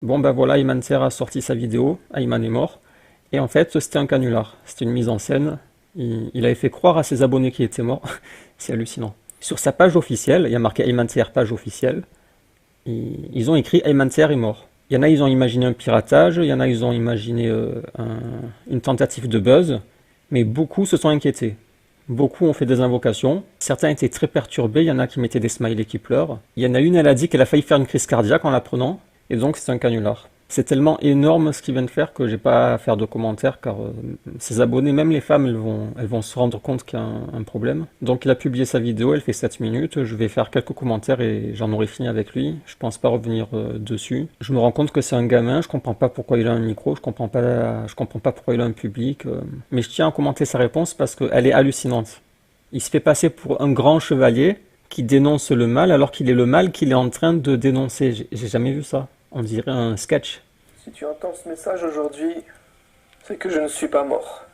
Bon ben voilà, Ayman Ser a sorti sa vidéo, Ayman est mort, et en fait c'était un canular, c'était une mise en scène, il avait fait croire à ses abonnés qu'il était mort, c'est hallucinant. Sur sa page officielle, il y a marqué Ayman Ser page officielle, ils ont écrit Ayman Ser est mort. Il y en a, ils ont imaginé un piratage, il y en a, ils ont imaginé une tentative de buzz, mais beaucoup se sont inquiétés. Beaucoup ont fait des invocations, certains étaient très perturbés, il y en a qui mettaient des smileys qui pleurent. Il y en a une, elle a dit qu'elle a failli faire une crise cardiaque en l'apprenant, et donc c'est un canular. C'est tellement énorme ce qu'il vient de faire que j'ai pas à faire de commentaires car ses abonnés, même les femmes, elles vont se rendre compte qu'il y a un problème. Donc il a publié sa vidéo, elle fait 7 minutes, je vais faire quelques commentaires et j'en aurai fini avec lui. Je pense pas revenir dessus. Je me rends compte que c'est un gamin, je comprends pas pourquoi il a un micro, je comprends pas pourquoi il a un public. Mais je tiens à commenter sa réponse parce qu'elle est hallucinante. Il se fait passer pour un grand chevalier qui dénonce le mal alors qu'il est le mal qu'il est en train de dénoncer. J'ai jamais vu ça. On dirait un sketch. Si tu entends ce message aujourd'hui, c'est que je ne suis pas mort.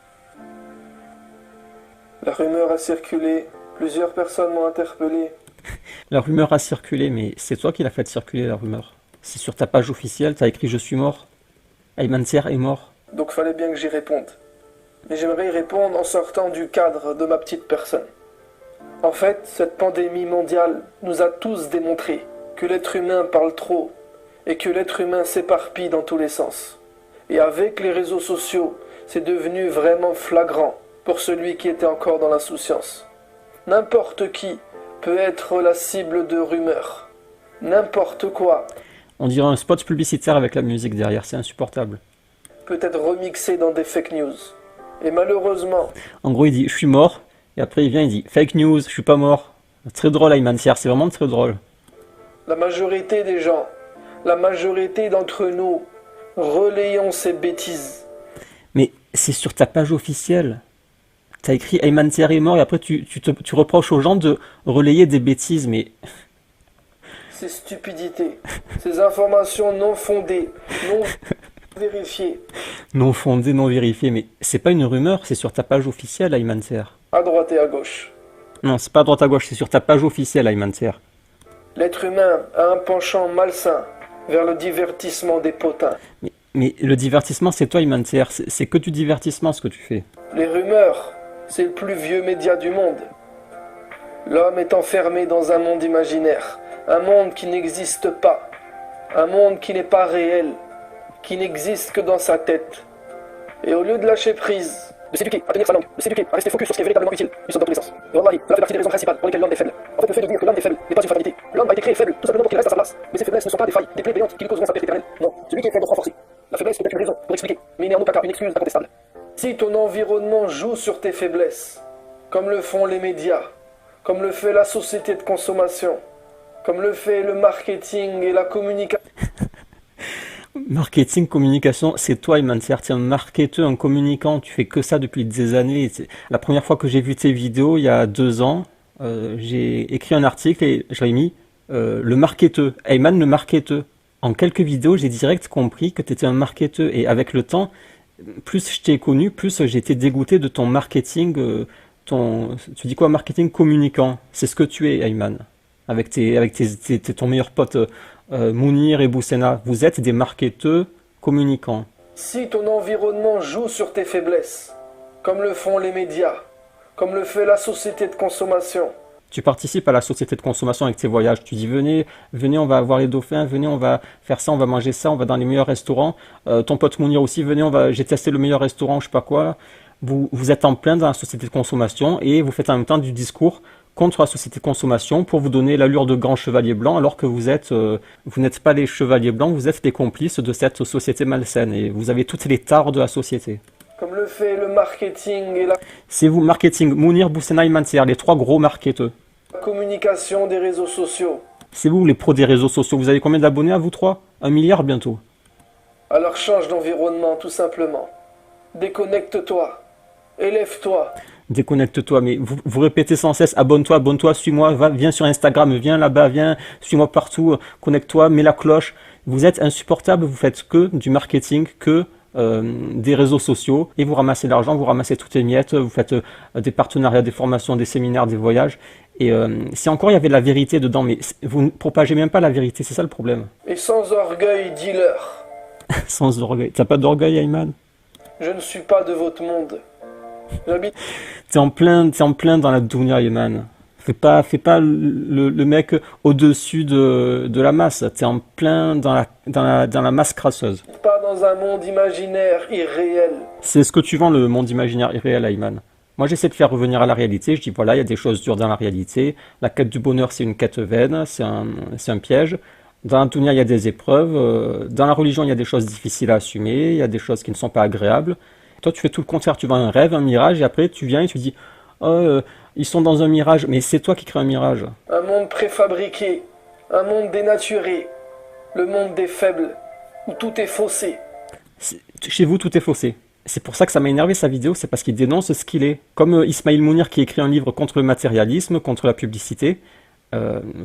La rumeur a circulé, plusieurs personnes m'ont interpellé. La rumeur a circulé, mais c'est toi qui l'as fait circuler la rumeur. C'est sur ta page officielle, t'as écrit je suis mort. Ayman Ser est mort. Donc fallait bien que j'y réponde. Mais j'aimerais y répondre en sortant du cadre de ma petite personne. En fait, cette pandémie mondiale nous a tous démontré que l'être humain parle trop et que l'être humain s'éparpille dans tous les sens. Et avec les réseaux sociaux, c'est devenu vraiment flagrant pour celui qui était encore dans l'insouciance. N'importe qui peut être la cible de rumeurs. N'importe quoi On dirait un spot publicitaire avec la musique derrière, c'est insupportable. peut être remixé dans des fake news. Et malheureusement, En gros, il dit je suis mort, et après il vient, il dit fake news, je suis pas mort. Très drôle Ayman Ser, c'est vraiment très drôle. la majorité des gens, la majorité d'entre nous, relayons ces bêtises. Mais c'est sur ta page officielle. T'as écrit Ayman Ser est mort, et après tu reproches aux gens de relayer des bêtises, mais Ces stupidités, ces informations non fondées, non vérifiées, non fondé, non vérifié. Mais c'est pas une rumeur, c'est sur ta page officielle Ayman Ser. à droite et à gauche. Non, c'est pas à droite à gauche, c'est sur ta page officielle Ayman Ser. L'être humain a un penchant malsain vers le divertissement des potins. Mais le divertissement, c'est toi, Ayman Ser. C'est que du divertissement ce que tu fais. Les rumeurs, c'est le plus vieux média du monde. L'homme est enfermé dans un monde imaginaire, un monde qui n'existe pas, un monde qui n'est pas réel, qui n'existe que dans sa tête. Et au lieu de lâcher prise, de s'éduquer, à tenir sa langue, de s'éduquer, à rester focus sur ce qui est véritablement utile, il saute dans tous les sens. Et wallahi, cela fait partie des raisons principales pour lesquelles l'homme est faible. En fait, le fait de dire que l'homme est faible n'est pas une fatalité. L'homme a été créé faible, tout simplement pour qu'il reste à sa place. Mais ces faiblesses ne sont pas des failles, des plaies béantes qui lui causeront sa perte éternelle. Non, celui qui est faible doit renforcer. La faiblesse peut être une raison pour expliquer, mais il n'est en aucun cas une excuse incontestable. Si ton environnement joue sur tes faiblesses, comme le font les médias, comme le fait la société de consommation, comme le fait le marketing et la communication, Marketing, communication, c'est toi, Ayman Ser. T'es un marketeur, un communicant. Tu fais que ça depuis des années. La première fois que j'ai vu tes vidéos, il y a 2 ans, j'ai écrit un article et je l'ai mis le marketeur. Ayman le marketeur. En quelques vidéos, j'ai direct compris que tu étais un marketeur. Et avec le temps, plus je t'ai connu, plus j'ai été dégoûté de ton marketing. Tu dis quoi, marketing communicant? C'est ce que tu es, Ayman. Avec ton meilleur pote Mounir et Boussena. Vous êtes des marketeurs communicants. si ton environnement joue sur tes faiblesses, comme le font les médias, comme le fait la société de consommation, Tu participes à la société de consommation avec tes voyages. Tu dis venez, venez, on va voir les dauphins, venez, on va faire ça, on va manger ça, on va dans les meilleurs restaurants. Ton pote Mounir aussi, venez, j'ai testé le meilleur restaurant, je sais pas quoi. Vous êtes en plein dans la société de consommation et vous faites en même temps du discours contre la société de consommation pour vous donner l'allure de grand chevalier blanc alors que vous n'êtes pas les chevaliers blancs, vous êtes les complices de cette société malsaine et vous avez toutes les tares de la société. comme le fait le marketing et la C'est vous, marketing, Mounir, Boussena et Manser, les 3 gros marketeurs. communication des réseaux sociaux. C'est vous les pros des réseaux sociaux. Vous avez combien d'abonnés à vous 3? 1 milliard bientôt. Alors change d'environnement tout simplement. Déconnecte-toi. Élève-toi. Déconnecte-toi, mais vous répétez sans cesse abonne-toi, abonne-toi, suis-moi, viens sur Instagram, viens là-bas, viens, suis-moi partout, connecte-toi, mets la cloche. Vous êtes insupportable, vous faites que du marketing, que des réseaux sociaux et vous ramassez l'argent, vous ramassez toutes les miettes, vous faites des partenariats, des formations, des séminaires, des voyages Et si encore il y avait de la vérité dedans, mais vous ne propagez même pas la vérité, c'est ça le problème. Et sans orgueil, dis-leur. Sans orgueil. T'as pas d'orgueil, Ayman? Je ne suis pas de votre monde. J'habite T'es en plein dans la dunya, Ayman. Fais pas le mec au-dessus de la masse. T'es en plein dans la masse crasseuse. pas dans un monde imaginaire irréel. C'est ce que tu vends, le monde imaginaire irréel, Ayman. Moi, j'essaie de faire revenir à la réalité. Je dis, voilà, il y a des choses dures dans la réalité. La quête du bonheur, c'est une quête vaine, c'est un piège. Dans la dunya, il y a des épreuves. Dans la religion, il y a des choses difficiles à assumer. Il y a des choses qui ne sont pas agréables. Toi, tu fais tout le contraire. Tu vends un rêve, un mirage, et après, tu viens et tu dis, oh, ils sont dans un mirage. Mais c'est toi qui crée un mirage. Un monde préfabriqué, un monde dénaturé, le monde des faibles, où tout est faussé. Chez vous, tout est faussé. C'est pour ça que ça m'a énervé sa vidéo, c'est parce qu'il dénonce ce qu'il est. Comme Ismail Mounir qui écrit un livre contre le matérialisme, contre la publicité,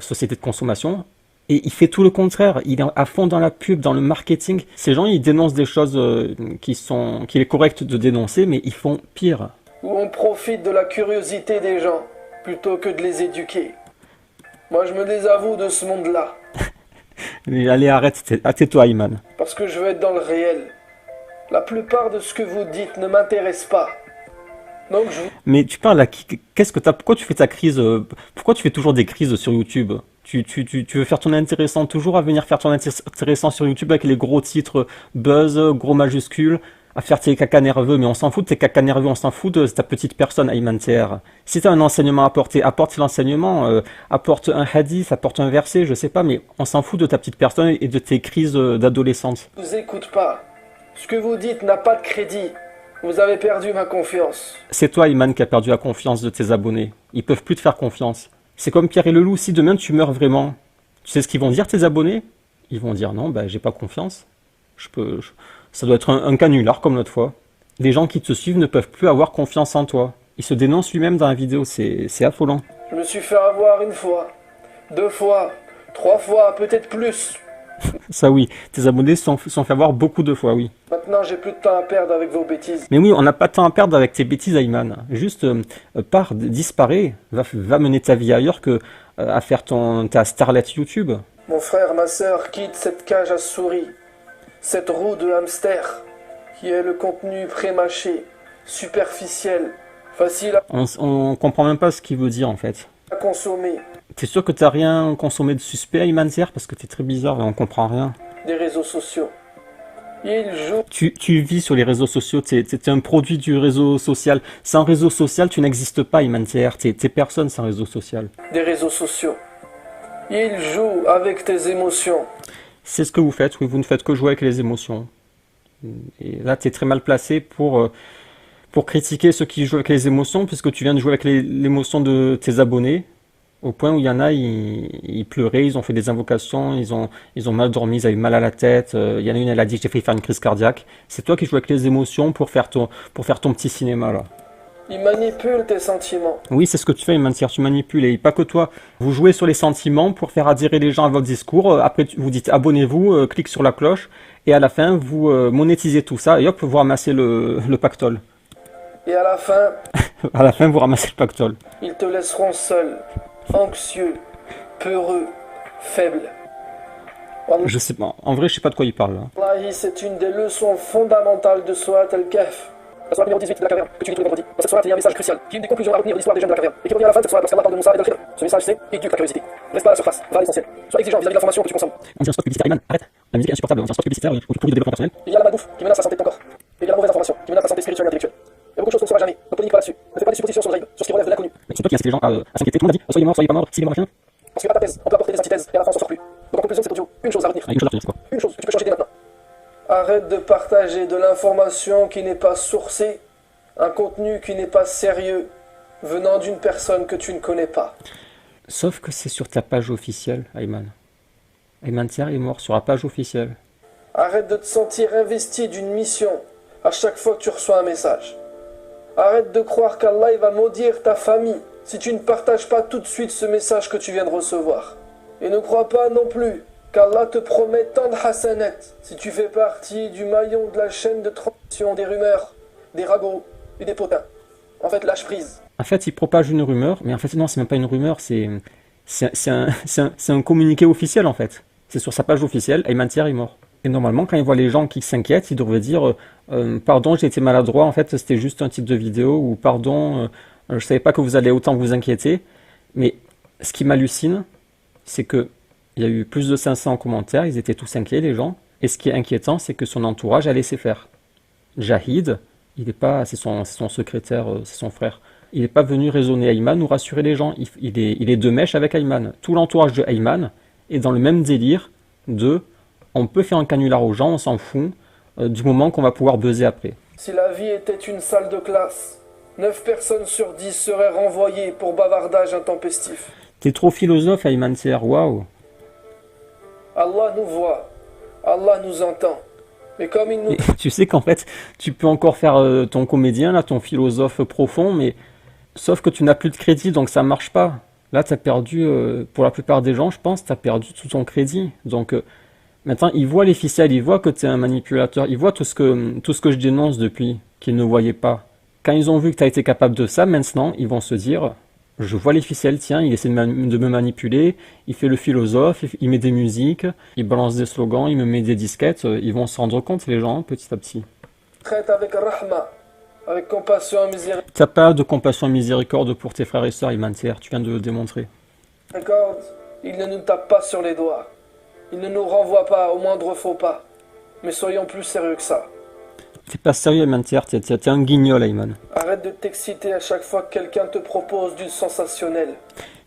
société de consommation, et il fait tout le contraire. Il est à fond dans la pub, dans le marketing. Ces gens, ils dénoncent des choses qu'il est correct de dénoncer, mais ils font pire. Où on profite de la curiosité des gens, plutôt que de les éduquer. Moi, je me désavoue de ce monde-là, Mais allez, arrête, tais-toi, Ayman. parce que je veux être dans le réel. La plupart de ce que vous dites ne m'intéresse pas. Donc je vous... Mais tu parles à qui? Qu'est-ce que t'as? Pourquoi tu fais ta crise? Pourquoi tu fais toujours des crises sur YouTube? Tu veux faire ton intéressant toujours à venir faire ton intéressant sur YouTube avec les gros titres buzz, gros majuscules, à faire tes caca nerveux, mais on s'en fout de tes caca nerveux, on s'en fout de ta petite personne, Ayman TR. Si t'as un enseignement à apporter, apporte l'enseignement, apporte un hadith, apporte un verset, je sais pas, mais on s'en fout de ta petite personne et de tes crises d'adolescente. vous écoute pas. Ce que vous dites n'a pas de crédit. Vous avez perdu ma confiance. C'est toi, Ayman, qui a perdu la confiance de tes abonnés. Ils peuvent plus te faire confiance. C'est comme Pierre et le Loup, si demain tu meurs vraiment, tu sais ce qu'ils vont dire tes abonnés? Ils vont dire non, bah j'ai pas confiance. Ça doit être un canular comme l'autre fois. Les gens qui te suivent ne peuvent plus avoir confiance en toi. Il se dénonce lui-même dans la vidéo, c'est affolant. Je me suis fait avoir une fois, 2 fois, 3 fois, peut-être plus. Ça oui, tes abonnés se sont fait avoir beaucoup de fois, oui. Maintenant, j'ai plus de temps à perdre avec vos bêtises. Mais oui, on n'a pas de temps à perdre avec tes bêtises, Ayman. Juste pars, disparais, va mener ta vie ailleurs que à faire ta starlet YouTube. Mon frère, ma sœur quittent cette cage à souris, cette roue de hamster, qui est le contenu pré-mâché, superficiel, facile On comprend même pas ce qu'il veut dire en fait. à consommer. T'es sûr que t'as rien consommé de suspect, Ayman Zer? Parce que t'es très bizarre et on comprend rien. Des réseaux sociaux. Ils jouent Tu vis sur les réseaux sociaux, t'es un produit du réseau social. Sans réseau social, tu n'existes pas, Ayman Zer. T'es personne sans réseau social. des réseaux sociaux. Ils jouent avec tes émotions. C'est ce que vous faites, oui, vous ne faites que jouer avec les émotions. Et là, t'es très mal placé pour critiquer ceux qui jouent avec les émotions, puisque tu viens de jouer avec l'émotion de tes abonnés, au point où il y en a, ils pleuraient, ils ont fait des invocations, ils ont mal dormi, ils avaient mal à la tête. Il y en a une, elle a dit que j'ai failli faire une crise cardiaque. C'est toi qui joues avec les émotions pour faire ton petit cinéma, là. Ils manipulent tes sentiments. Oui, c'est ce que tu fais, Mantir, tu manipules, et pas que toi. Vous jouez sur les sentiments pour faire adhérer les gens à votre discours. Après, vous dites abonnez-vous, clique sur la cloche, et à la fin, vous monétisez tout ça, et hop, vous ramassez le pactole. Et à la fin, À la fin, vous ramassez le pactole. ils te laisseront seul, anxieux, peureux, faible. Je sais pas, en vrai, je sais pas de quoi il parle, là. Wallahi, c'est une des leçons fondamentales de Surat al-Kahf. La sourate numéro 18 de la caverne, que tu lis tous les vendredis. Dans cette sourate, il y a un message crucial, qui est une des conclusions à retenir de l'histoire des jeunes de la caverne, et qui revient à la fin de cette sourate lorsqu'Allah parle de Moussa et d'Al-Khidr. Ce message, c'est éduque la curiosité. Reste pas à la surface, va à l'essentiel. Sois exigeant vis-à-vis de l'information que tu consommes. On dit un spot publicitaire, Ayman, arrête. La musique est insupportable, on dit un spot publicitaire où tu pourris de développement personnel. Il y a la malbouffe qui menace la santé de ton corps. Et il y a la mauvaise information qui menace la santé spirituelle et intellectuelle. Il y a beaucoup de choses qu'on ne saura jamais. Ne polémique pas là-dessus. Ne fais pas des suppositions sur le ghaib, sur ce qui relève de l'inconnu. Mais c'est toi qui incite les gens à s'inquiéter. Tout le monde a dit, soyez morts, soyez pas morts, si les morts, machin. Parce que à ta thèse, on peut apporter des antithèses, et à la fin on s'en sort plus. Donc en conclusion de cet audio, une chose à retenir. Ah, une chose à retenir, c'est quoi? Une chose que tu peux changer dès maintenant. Arrête de partager de l'information qui n'est pas sourcée, un contenu qui n'est pas sérieux, venant d'une personne que tu ne connais pas. Sauf que c'est sur ta page officielle, Ayman. Ayman Thier est mort sur la page officielle. Arrête de te sentir investi d'une mission à chaque fois que tu reçois un message. Arrête de croire qu'Allah il va maudire ta famille si tu ne partages pas tout de suite ce message que tu viens de recevoir. Et ne crois pas non plus qu'Allah te promet tant de hasanat si tu fais partie du maillon de la chaîne de transmission des rumeurs, des ragots et des potins. En fait, lâche prise. En fait, il propage une rumeur, mais en fait, non, c'est même pas une rumeur, c'est un communiqué officiel, en fait. C'est sur sa page officielle, Ayman Thier est mort. Et normalement, quand il voit les gens qui s'inquiètent, il devrait dire pardon, j'ai été maladroit, en fait, c'était juste un titre de vidéo, ou pardon, je savais pas que vous allez autant vous inquiéter. Mais ce qui m'hallucine, c'est que il y a eu plus de 500 commentaires, ils étaient tous inquiets, les gens. Et ce qui est inquiétant, c'est que son entourage a laissé faire. Jahid, il est pas, c'est son secrétaire, c'est son frère. Il n'est pas venu raisonner Ayman ou rassurer les gens. Il est de mèche avec Ayman. Tout l'entourage de Ayman est dans le même délire de on peut faire un canular aux gens, on s'en fout, du moment qu'on va pouvoir buzzer après. Si la vie était une salle de classe, 9 personnes sur 10 seraient renvoyées pour bavardage intempestif. T'es trop philosophe, Ayman Thier, waouh. Allah nous voit, Allah nous entend. Mais comme il nous... Et tu sais qu'en fait, tu peux encore faire ton comédien, là, ton philosophe profond, mais sauf que tu n'as plus de crédit, donc ça marche pas. Là, tu as perdu, pour la plupart des gens, je pense, tu as perdu tout ton crédit. Donc maintenant, ils voient les ficelles, ils voient que tu es un manipulateur, ils voient tout ce que je dénonce depuis, qu'ils ne voyaient pas. Quand ils ont vu que tu as été capable de ça, maintenant, ils vont se dire, je vois les ficelles, tiens, il essaie de me manipuler, il fait le philosophe, il met des musiques, il balance des slogans, il me met des disquettes, ils vont se rendre compte, les gens, petit à petit. traite avec rahma, avec compassion et miséricorde. T'as pas de compassion et miséricorde pour tes frères et sœurs, Ayman Thier, tu viens de le démontrer. Il ne nous tape pas sur les doigts. Il ne nous renvoie pas au moindre faux pas. Mais soyons plus sérieux que ça. T'es pas sérieux, Ayman Thier, t'es un guignol, Ayman. Arrête de t'exciter à chaque fois que quelqu'un te propose du sensationnel.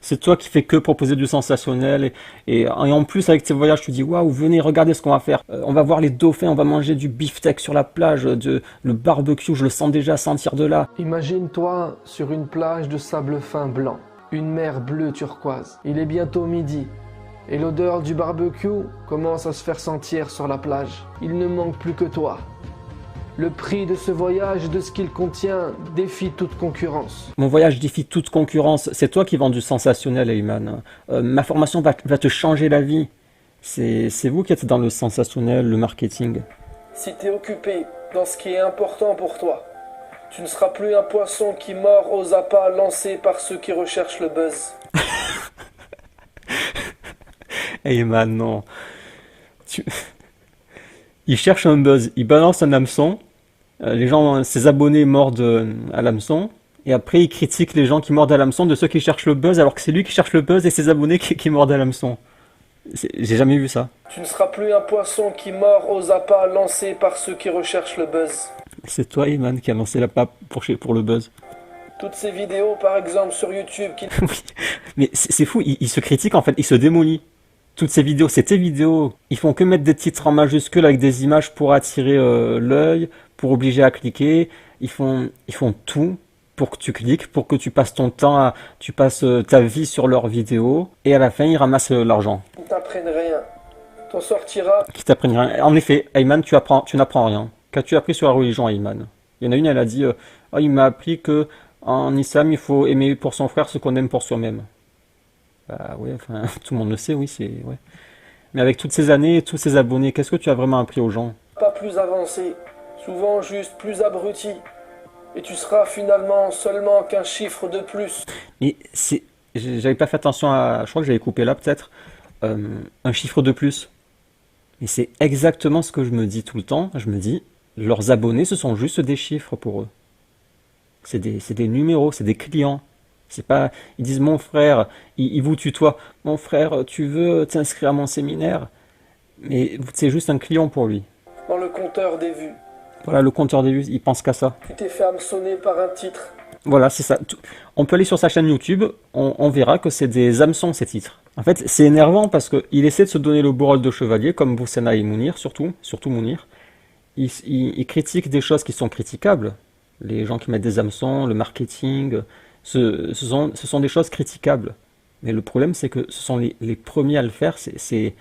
C'est toi qui fais que proposer du sensationnel et en plus avec tes voyages tu dis waouh venez regardez ce qu'on va faire. On va voir les dauphins, on va manger du beefsteak sur la plage, le barbecue je le sens déjà sentir de là. Imagine-toi sur une plage de sable fin blanc, une mer bleue turquoise. Il est bientôt midi et l'odeur du barbecue commence à se faire sentir sur la plage. Il ne manque plus que toi. Le prix de ce voyage et de ce qu'il contient défie toute concurrence. Mon voyage défie toute concurrence, c'est toi qui vends du sensationnel Ayman. Ma formation va te changer la vie. C'est vous qui êtes dans le sensationnel, le marketing. Si t'es occupé dans ce qui est important pour toi, tu ne seras plus un poisson qui mord aux appâts lancés par ceux qui recherchent le buzz. Ayman non. Il cherche un buzz, il balance un hameçon, les gens, ses abonnés mordent à l'hameçon, et après il critique les gens qui mordent à l'hameçon de ceux qui cherchent le buzz, alors que c'est lui qui cherche le buzz et ses abonnés qui mordent à l'hameçon. J'ai jamais vu ça. Tu ne seras plus un poisson qui mord aux appâts lancés par ceux qui recherchent le buzz. C'est toi, Ayman, qui a lancé la pape pour le buzz. Toutes ces vidéos, par exemple, sur YouTube qui... Oui, mais c'est fou, il se critique en fait, il se démolit. Toutes ces vidéos, c'est tes vidéos. Ils font que mettre des titres en majuscules avec des images pour attirer l'œil, pour obliger à cliquer. Ils font tout pour que tu cliques, pour que tu passes ton temps, tu passes ta vie sur leurs vidéos. Et à la fin, ils ramassent l'argent. ne t'apprennent rien. T'en sortiras. Qui t'apprennent rien. En effet, Ayman, tu n'apprends rien. Qu'as-tu appris sur la religion, Ayman? Il y en a une, elle a dit, oh, il m'a appris que en islam, il faut aimer pour son frère ce qu'on aime pour soi-même. Bah ouais, enfin, tout le monde le sait, oui, c'est... Ouais. Mais avec toutes ces années, tous ces abonnés, qu'est-ce que tu as vraiment appris aux gens? Pas plus avancé, souvent juste plus abruti. Et tu seras finalement seulement qu'un chiffre de plus. Mais c'est... J'avais pas fait attention à... Je crois que j'avais coupé là, peut-être. Un chiffre de plus. Mais c'est exactement ce que je me dis tout le temps. Je me dis, leurs abonnés, ce sont juste des chiffres pour eux. C'est des numéros, c'est des clients. C'est pas, ils disent mon frère, ils vous tutoient. Mon frère, tu veux t'inscrire à mon séminaire? Mais c'est juste un client pour lui. Dans le compteur des vues. Voilà, le compteur des vues, il pense qu'à ça. Tu t'es fait hameçonner par un titre. Voilà, c'est ça. On peut aller sur sa chaîne YouTube, on verra que c'est des hameçons ces titres. En fait, c'est énervant parce qu'il essaie de se donner le beau rôle de chevalier, comme Boussena et Mounir, surtout Mounir. Il critique des choses qui sont critiquables. Les gens qui mettent des hameçons, le marketing... Ce sont des choses critiquables. Mais le problème, c'est que ce sont les premiers à le faire. C'est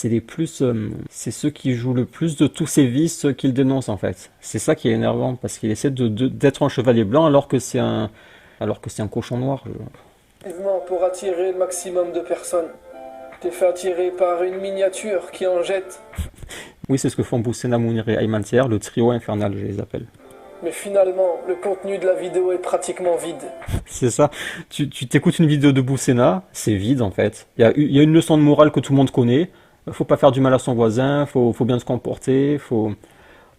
les plus, c'est ceux qui jouent le plus de tous ces vices qu'ils dénoncent, en fait. C'est ça qui est énervant, parce qu'il essaie d'être un chevalier blanc alors que c'est un cochon noir. Pour attirer le maximum de personnes. Tu t'es fait attirer par une miniature qui en jette. Oui, c'est ce que font Boussena, Mounir et Ayman Thier, le trio infernal, je les appelle. Mais finalement, le contenu de la vidéo est pratiquement vide. C'est ça. Tu t'écoutes une vidéo de Boussena, c'est vide en fait. Il y a une leçon de morale que tout le monde connaît. Faut pas faire du mal à son voisin, faut bien se comporter, faut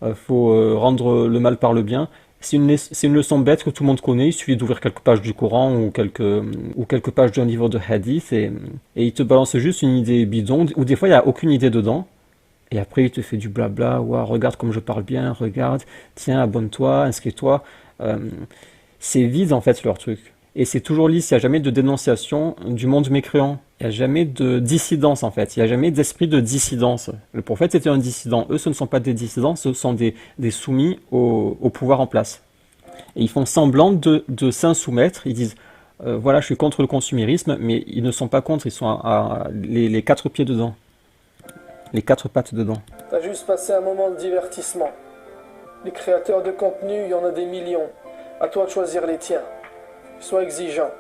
rendre le mal par le bien. C'est une leçon bête que tout le monde connaît. Il suffit d'ouvrir quelques pages du Coran ou quelques pages d'un livre de hadith et il te balance juste une idée bidon ou des fois il n'y a aucune idée dedans. Et après, il te fait du blabla. Ouah, regarde comme je parle bien, regarde, tiens, abonne-toi, inscris-toi. Euh, c'est vide en fait leur truc. Et c'est toujours lisse, il n'y a jamais de dénonciation du monde mécréant. Il n'y a jamais de dissidence en fait. Il n'y a jamais d'esprit de dissidence. Le prophète était un dissident. Eux, ce ne sont pas des dissidents, ce sont des soumis au pouvoir en place. Et ils font semblant de s'insoumettre. Ils disent voilà, je suis contre le consumérisme, mais ils ne sont pas contre, ils sont les quatre pieds dedans. Les quatre pattes dedans. T'as juste passé un moment de divertissement. Les créateurs de contenu, il y en a des millions. À toi de choisir les tiens. Sois exigeant.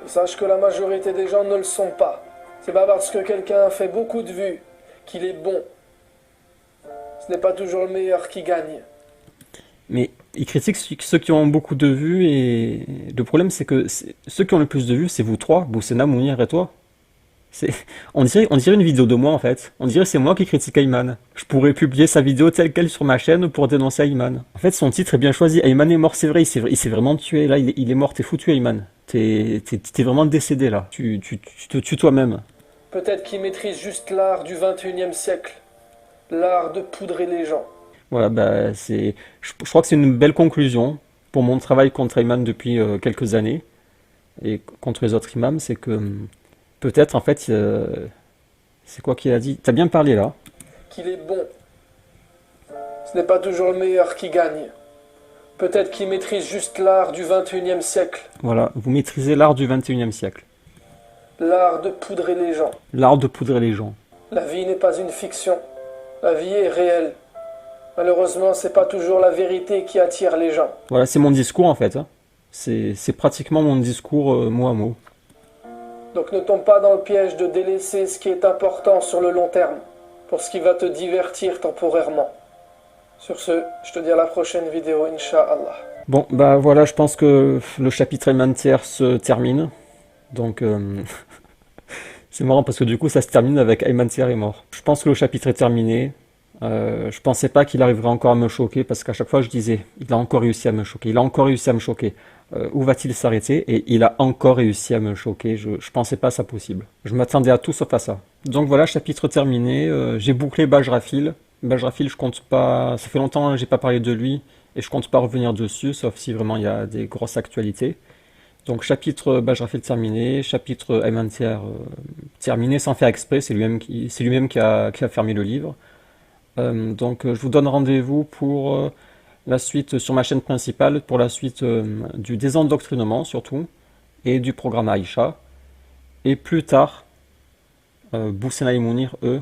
Et sache que la majorité des gens ne le sont pas. C'est pas parce que quelqu'un a fait beaucoup de vues qu'il est bon. Ce n'est pas toujours le meilleur qui gagne. Mais ils critiquent ceux qui ont beaucoup de vues et le problème c'est que ceux qui ont le plus de vues, c'est vous trois, Boussena, Mounir et toi. C'est, on dirait une vidéo de moi en fait. On dirait que c'est moi qui critique Ayman. Je pourrais publier sa vidéo telle quelle sur ma chaîne pour dénoncer Ayman. En fait, son titre est bien choisi. Ayman est mort, c'est vrai. Il s'est vraiment tué. Là, il est mort. T'es foutu, Ayman. T'es vraiment décédé là. Tu te tues toi-même. Peut-être qu'il maîtrise juste l'art du 21e siècle. L'art de poudrer les gens. Voilà, bah je crois que c'est une belle conclusion pour mon travail contre Ayman depuis quelques années et contre les autres imams, c'est que peut-être en fait, c'est quoi qu'il a dit? T'as bien parlé là. Qu'il est bon. Ce n'est pas toujours le meilleur qui gagne. Peut-être qu'il maîtrise juste l'art du 21e siècle. Voilà, vous maîtrisez l'art du 21e siècle. L'art de poudrer les gens. L'art de poudrer les gens. La vie n'est pas une fiction. La vie est réelle. Malheureusement, c'est pas toujours la vérité qui attire les gens. Voilà, c'est mon discours en fait, hein. C'est pratiquement mon discours mot à mot. Donc ne tombe pas dans le piège de délaisser ce qui est important sur le long terme, pour ce qui va te divertir temporairement. Sur ce, je te dis à la prochaine vidéo, Inch'Allah. Bon, bah voilà, je pense que le chapitre élémentaire se termine. Donc, c'est marrant parce que du coup, ça se termine avec Ayman Tier est mort. Je pense que le chapitre est terminé. Je pensais pas qu'il arriverait encore à me choquer parce qu'à chaque fois, je disais, il a encore réussi à me choquer, il a encore réussi à me choquer. Où va-t-il s'arrêter? Et il a encore réussi à me choquer. Je pensais pas ça possible. Je m'attendais à tout sauf à ça. Donc voilà, chapitre terminé. J'ai bouclé Bajrafil. Bajrafil, je compte pas. Ça fait longtemps que j'ai pas parlé de lui et je compte pas revenir dessus, sauf si vraiment il y a des grosses actualités. Donc chapitre Bajrafil terminé, chapitre Ayman Tier terminé sans faire exprès. C'est lui-même qui a fermé le livre. Donc je vous donne rendez-vous pour la suite sur ma chaîne principale, pour la suite du désendoctrinement surtout, et du programme Aïcha. Et plus tard, Boussena et Mounir, eux,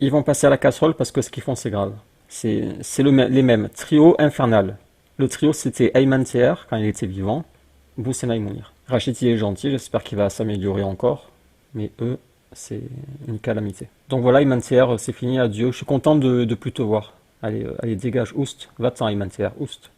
ils vont passer à la casserole parce que ce qu'ils font c'est grave. Les mêmes, trio infernal. Le trio c'était Ayman Tier quand il était vivant, Boussena et Mounir. Rachid il est gentil, j'espère qu'il va s'améliorer encore, mais eux, c'est une calamité. Donc voilà, Ayman Tier, c'est fini, adieu. Je suis content de plus te voir. Allez, allez, dégage, oust, va-t'en Ayman Tier, oust.